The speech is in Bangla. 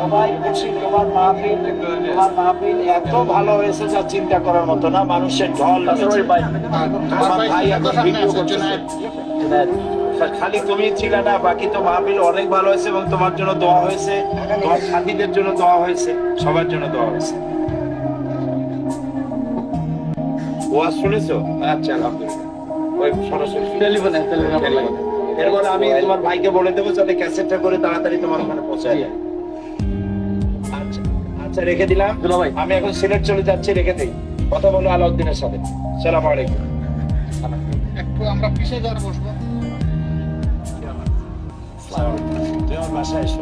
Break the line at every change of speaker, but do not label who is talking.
সবাই খুশি, তোমার মাহফিল এত ভালো হয়েছে যা চিন্তা করার মতো না। মানুষের ঢল নেমেছে। তোমার ভাই এখন ভিডিও করতেছে। খালি তুমি ছিলে না, বাকি তো মাহফিল অনেক ভালো হয়েছে এবং তোমার জন্য দোয়া হয়েছে, তোমার সাথীদের জন্য দোয়া হয়েছে, সবার জন্য দোয়া হয়েছে। ওয়াজ শুনেছো? আচ্ছা, আলহামদুলিল্লাহ। ওই সরাসরি এরপরে আমি তোমার ভাইকে বলে দেবো যাতে ক্যাসেটটা করে তাড়াতাড়ি তোমার ওখানে পৌঁছায় যায়। আচ্ছা আচ্ছা, রেখে দিলাম। আমি এখন সিলেট চলে যাচ্ছি, রেখে দিই। কথা বলো আলাউদ্দিনের সাথে। সালাম আলাইকুম।
একটু আমরা পিছিয়ে যাওয়ার বসবো।
তুমি আমার বাসায় এসো।